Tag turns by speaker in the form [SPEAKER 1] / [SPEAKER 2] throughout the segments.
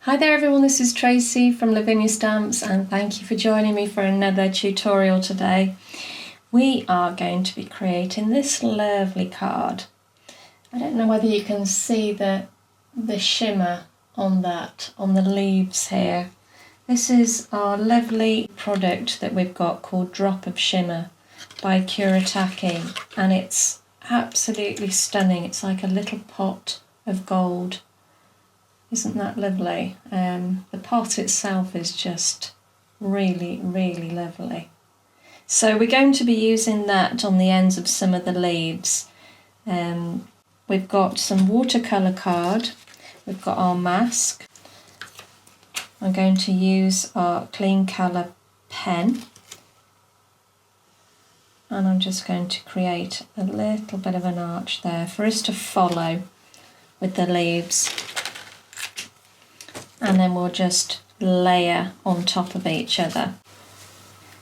[SPEAKER 1] Hi there everyone, this is Tracy from Lavinia Stamps and thank you for joining me for another tutorial today. We are going to be creating this lovely card. I don't know whether you can see the shimmer on the leaves here. This is our lovely product that we've got called Drop of Shimmer by Kuretake, and it's absolutely stunning. It's like a little pot of gold. Isn't that lovely? The pot itself is just really, really lovely. So we're going to be using that on the ends of some of the leaves. We've got some watercolour card, we've got our mask. I'm going to use our clean colour pen, and I'm just going to create a little bit of an arch there for us to follow with the leaves. And then we'll just layer on top of each other.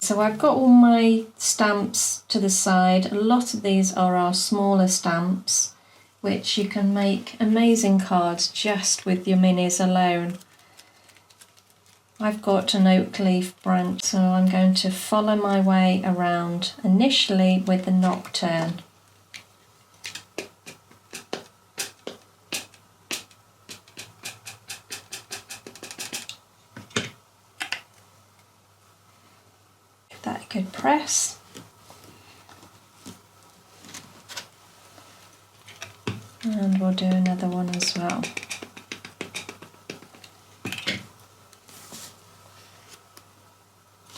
[SPEAKER 1] So I've got all my stamps to the side. A lot of these are our smaller stamps, which you can make amazing cards just with your minis alone. I've got an oak leaf branch, so I'm going to follow my way around initially with the Nocturne. That a good press. And we'll do another one as well.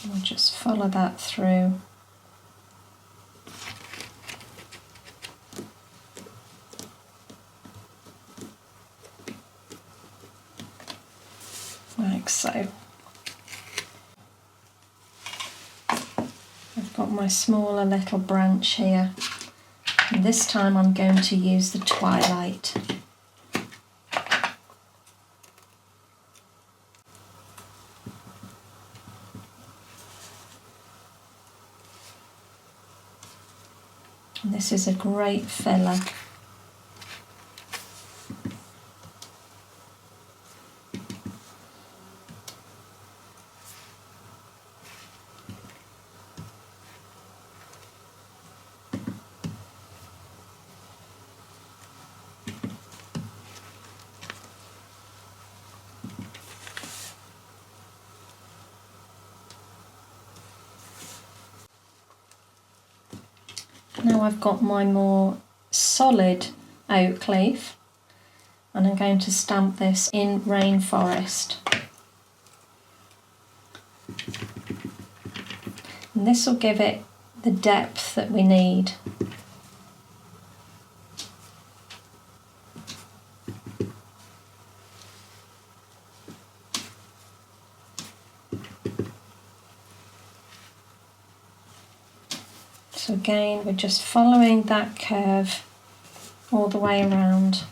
[SPEAKER 1] We'll just follow that through. Like so. I've got my smaller little branch here, and this time I'm going to use the Twilight. And this is a great filler. Now I've got my more solid oak leaf, and I'm going to stamp this in Rainforest. And this will give it the depth that we need. So again, we're just following that curve all the way around.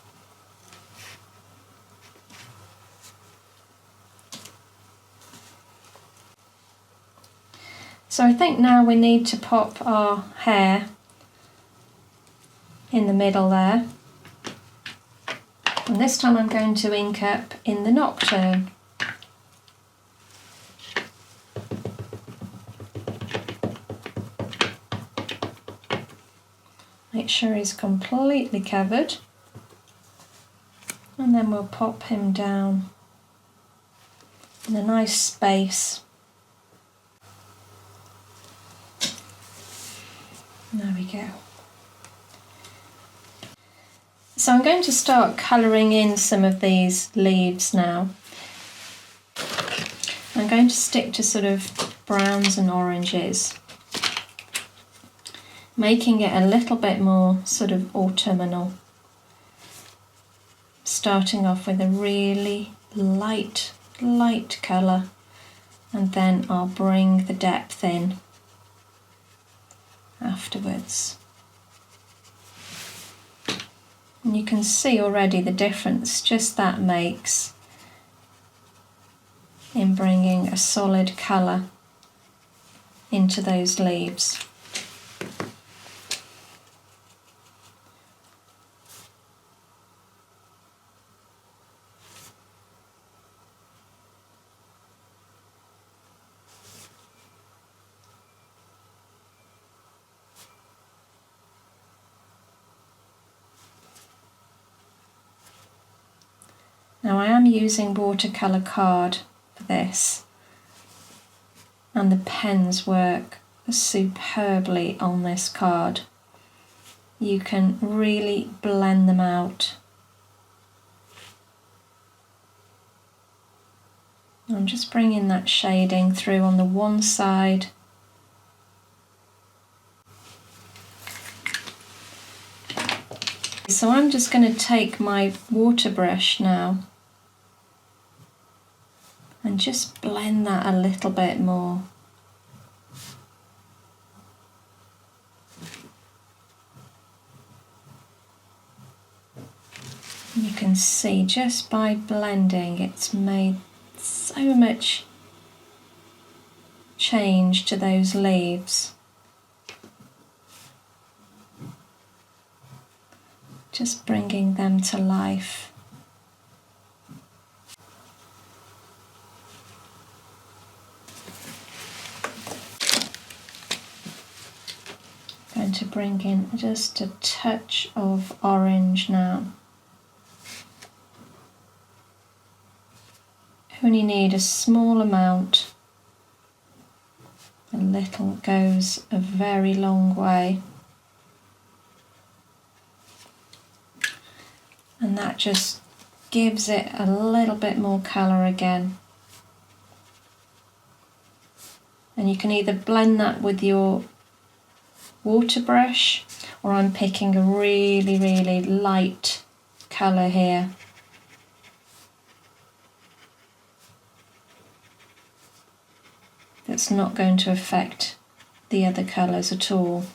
[SPEAKER 1] So I think now we need to pop our Hare in the middle there. And this time I'm going to ink up in the Nocturne. Make sure he's completely covered, and then we'll pop him down in a nice space. There we go. So I'm going to start colouring in some of these leaves now. I'm going to stick to sort of browns and oranges, making it a little bit more sort of autumnal. Starting off with a really light colour, and then I'll bring the depth in afterwards. And you can see already the difference just that makes in bringing a solid colour into those leaves. Now I am using watercolour card for this, and the pens work superbly on this card. You can really blend them out. I'm just bringing that shading through on the one side. So I'm just going to take my water brush now and just blend that a little bit more. You can see just by blending it's made so much change to those leaves. Just bringing them to life. Going to bring in just a touch of orange now. Only need a small amount. A little goes a very long way. And that just gives it a little bit more colour again. And you can either blend that with your water brush, or I'm picking a really, really light colour here. That's not going to affect the other colours at all.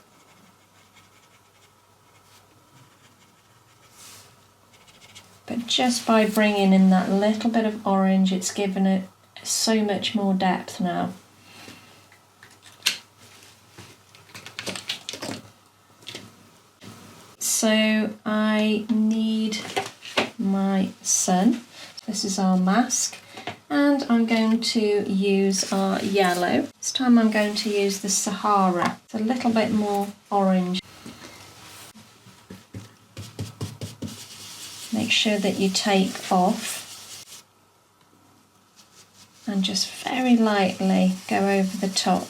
[SPEAKER 1] But just by bringing in that little bit of orange, it's given it so much more depth now. So I need my sun. This is our mask. And I'm going to use our yellow. This time I'm going to use the Sahara. It's a little bit more orange. Make sure that you take off and just very lightly go over the top.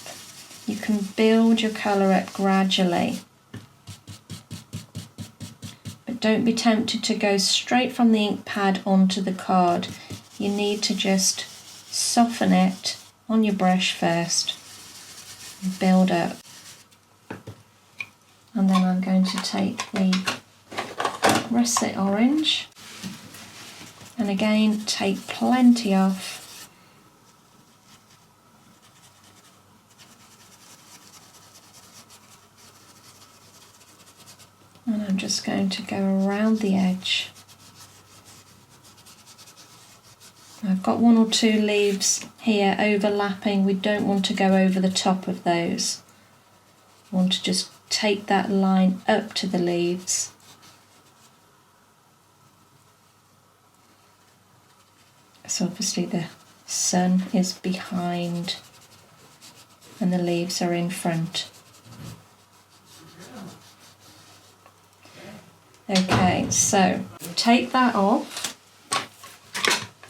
[SPEAKER 1] You can build your colour up gradually, but don't be tempted to go straight from the ink pad onto the card. You need to just soften it on your brush first and build up. And then I'm going to take the russet orange and again take plenty off. And I'm just going to go around the edge. I've got one or two leaves here overlapping. We don't want to go over the top of those. We want to just take that line up to the leaves. So obviously the sun is behind and the leaves are in front. Okay, so take that off.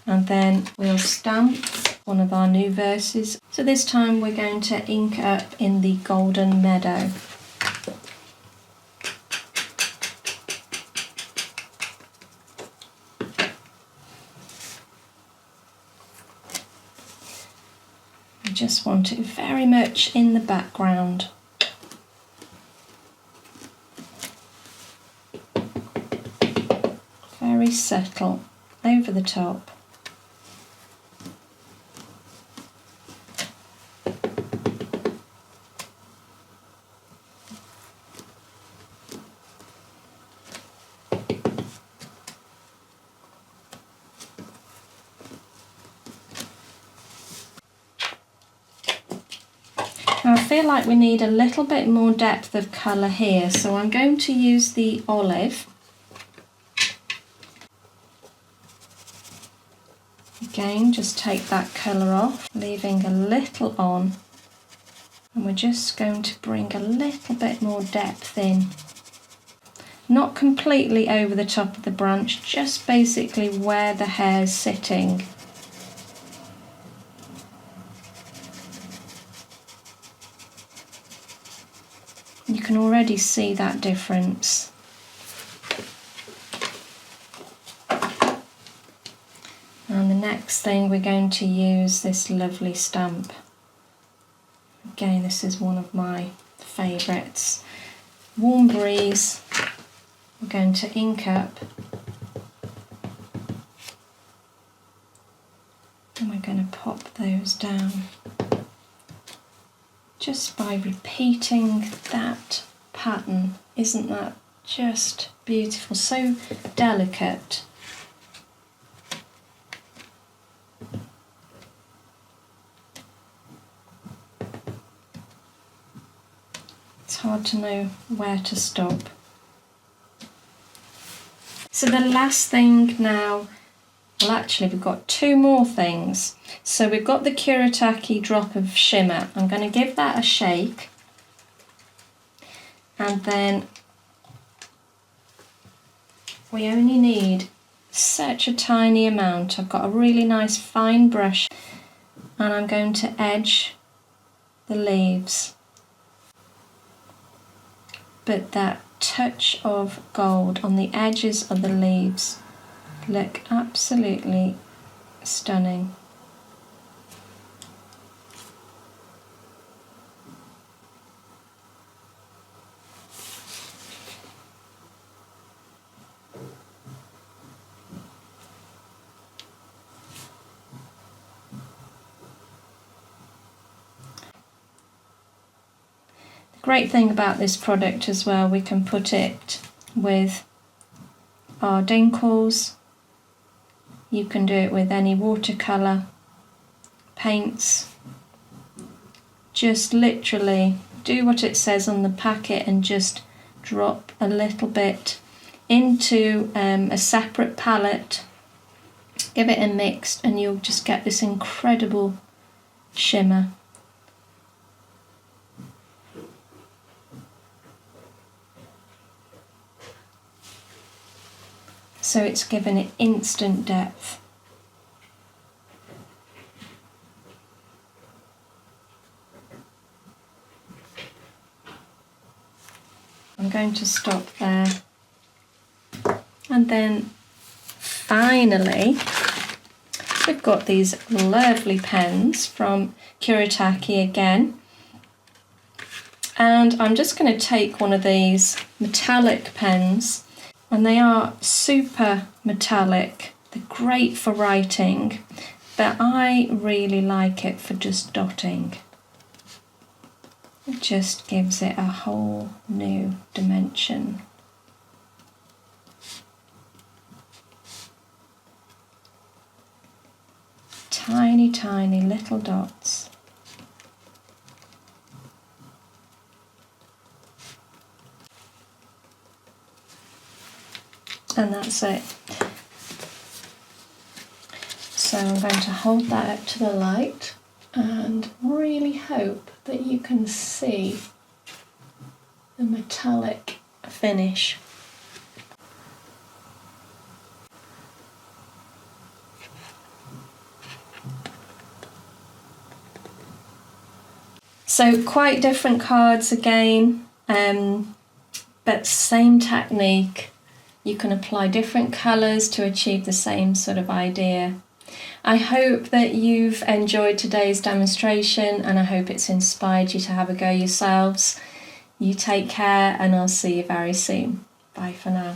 [SPEAKER 1] And then we'll stamp one of our new verses. So this time we're going to ink up in the Golden Meadow. I just want it very much in the background. Very subtle, over the top. Now I feel like we need a little bit more depth of colour here, so I'm going to use the olive. Again, just take that colour off, leaving a little on, and we're just going to bring a little bit more depth in. not completely over the top of the branch, just basically where the hare's sitting. You can already see that difference. And the next thing, we're going to use this lovely stamp. Again, this is one of my favourites. Warm Breeze. We're going to ink up. And we're going to pop those down. Just by repeating that pattern. Isn't that just beautiful? So delicate. It's hard to know where to stop. So the last thing now, well actually we've got two more things. So we've got the Kuretake drop of shimmer. I'm going to give that a shake. And then we only need such a tiny amount. I've got a really nice fine brush and I'm going to edge the leaves. But that touch of gold on the edges of the leaves look absolutely stunning. Great thing about this product as well, we can put it with our dinkles. You can do it with any watercolour paints. Just literally do what it says on the packet and just drop a little bit into a separate palette. Give it a mix and you'll just get this incredible shimmer. So it's given it instant depth. I'm going to stop there. And then finally, we've got these lovely pens from Kuretake again. And I'm just going to take one of these metallic pens. And they are super metallic. They're great for writing, but I really like it for just dotting. It just gives it a whole new dimension. Tiny, tiny little dots. And that's it. So I'm going to hold that up to the light and really hope that you can see the metallic finish. So quite different cards again, but same technique. You can apply different colours to achieve the same sort of idea. I hope that you've enjoyed today's demonstration and I hope it's inspired you to have a go yourselves. You take care and I'll see you very soon. Bye for now.